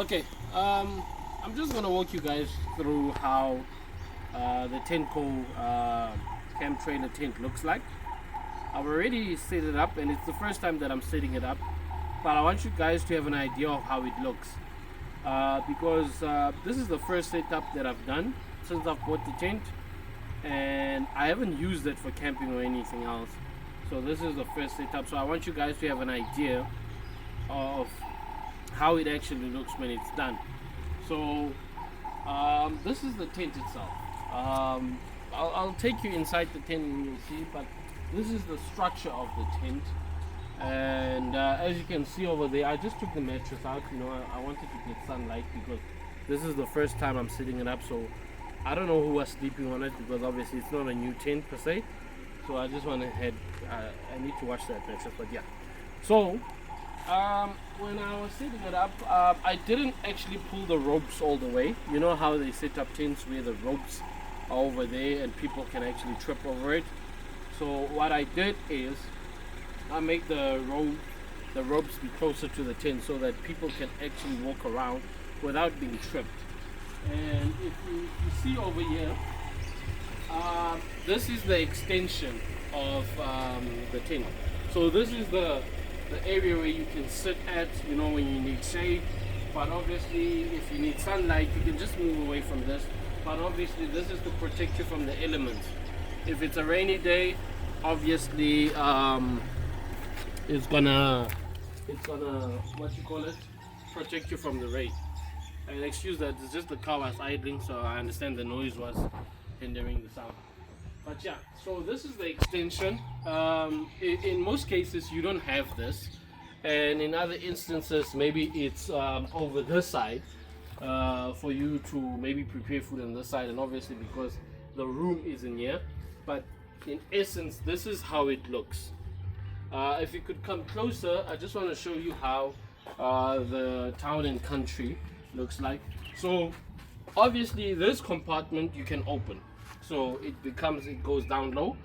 Okay, I'm just gonna walk you guys through how the Tentco camp trailer tent looks like. I've already set it up, and it's the first time that I'm setting it up, but I want you guys to have an idea of how it looks, because this is the first setup that I've done since I've bought the tent, and I haven't used it for camping or anything else. So this is the first setup, so I want you guys to have an idea of how it actually looks when it's done. So this is the tent itself. I'll take you inside the tent and you'll see, but this is the structure of the tent. And as you can see over there, I just took the mattress out. I wanted to get sunlight because this is the first time I'm setting it up, so I don't know who was sleeping on it, because obviously it's not a new tent per se. So I just went ahead, I need to wash that mattress, but yeah. So when I was setting it up, I didn't actually pull the ropes all the way. You know how they set up tents where the ropes are over there and people can actually trip over it. So what I did is I make the ropes be closer to the tent so that people can actually walk around without being tripped. And if you see over here, this is the extension of the tent. So this is the area where you can sit at, when you need shade. But obviously, if you need sunlight, you can just move away from this. But obviously, this is to protect you from the elements. If it's a rainy day, obviously, it's gonna protect you from the rain. And excuse that, it's just the car was idling, so I understand the noise was hindering the sound. But yeah, so this is the extension. In most cases you don't have this, and in other instances maybe it's over this side for you to maybe prepare food on this side, and obviously because the room is in here. But in essence, this is how it looks. If you could come closer, I just want to show you how the town and country looks like. So obviously this compartment you can open, so it goes down low.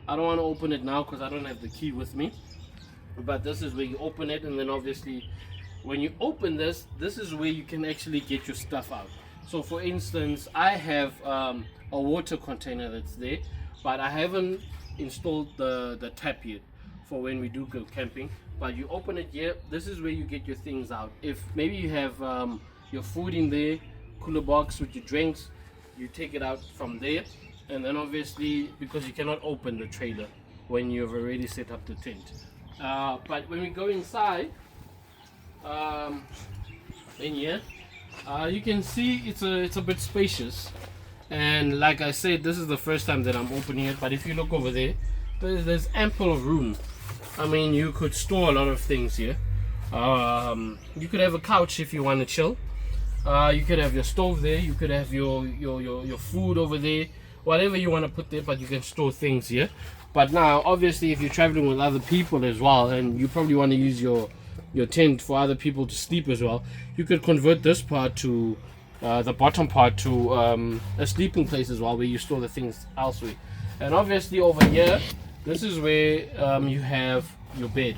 I don't want to open it now because I don't have the key with me, but this is where you open it. And then obviously when you open this is where you can actually get your stuff out. So for instance, I have a water container that's there, but I haven't installed the tap yet for when we do go camping. But you open it here, this is where you get your things out. If maybe you have your food in there, cooler box with your drinks, you take it out from there. And then obviously, because you cannot open the trailer when you've already set up the tent, but when we go inside, in here, you can see it's a bit spacious. And like I said, this is the first time that I'm opening it, but if you look over there, there's ample of room. I mean, you could store a lot of things here. You could have a couch if you want to chill. You could have your stove there, you could have your food over there, whatever you want to put there, but you can store things here. But now obviously if you're traveling with other people as well, and you probably want to use your tent for other people to sleep as well, you could convert this part to the bottom part to a sleeping place as well, where you store the things elsewhere. And obviously over here, this is where you have your bed.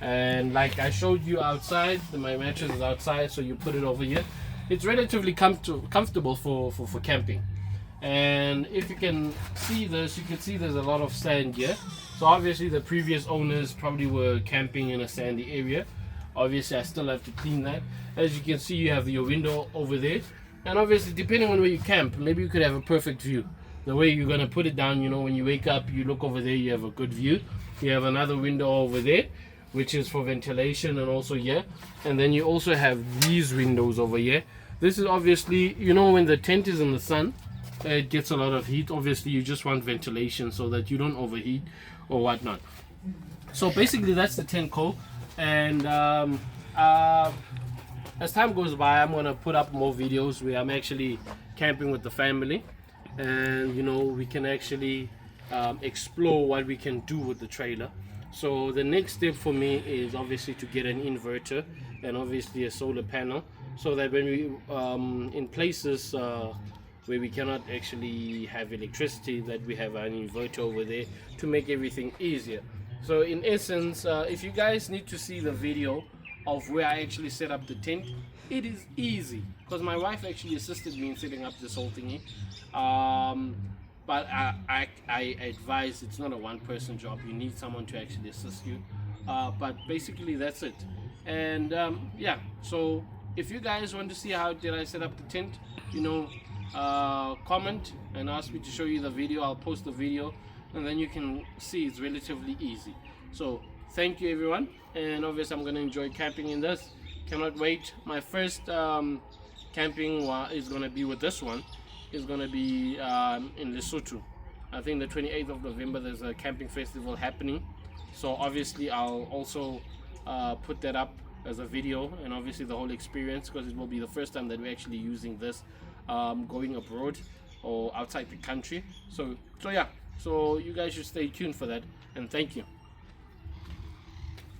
And like I showed you outside, my mattress is outside, so you put it over here. It's relatively comfortable for camping. And if you can see this, you can see there's a lot of sand here. So obviously the previous owners probably were camping in a sandy area. Obviously I still have to clean that. As you can see, you have your window over there. And obviously depending on where you camp, maybe you could have a perfect view. The way you're going to put it down, when you wake up, you look over there, you have a good view. You have another window over there, which is for ventilation, and also here. And then you also have these windows over here. This is obviously, when the tent is in the sun, it gets a lot of heat. Obviously you just want ventilation so that you don't overheat or whatnot. So basically that's the Tentco. And as time goes by, I'm going to put up more videos where I'm actually camping with the family, and we can actually explore what we can do with the trailer. So the next step for me is obviously to get an inverter and obviously a solar panel, so that when we in places where we cannot actually have electricity, that we have an inverter over there to make everything easier. So in essence, if you guys need to see the video of where I actually set up the tent, It is easy because my wife actually assisted me in setting up this whole thingy. But I advise it's not a one-person job. You need someone to actually assist you. But basically that's it. And yeah, so if you guys want to see how did I set up the tent, comment and ask me to show you the video. I'll post the video, and then you can see it's relatively easy. So thank you everyone, and obviously I'm gonna enjoy camping in this. Cannot wait. My first camping is gonna be with this one. Is gonna be in Lesotho. I think the 28th of November there's a camping festival happening. So obviously I'll also put that up as a video, and obviously the whole experience, because it will be the first time that we're actually using this going abroad or outside the country. So yeah, so you guys should stay tuned for that, and thank you.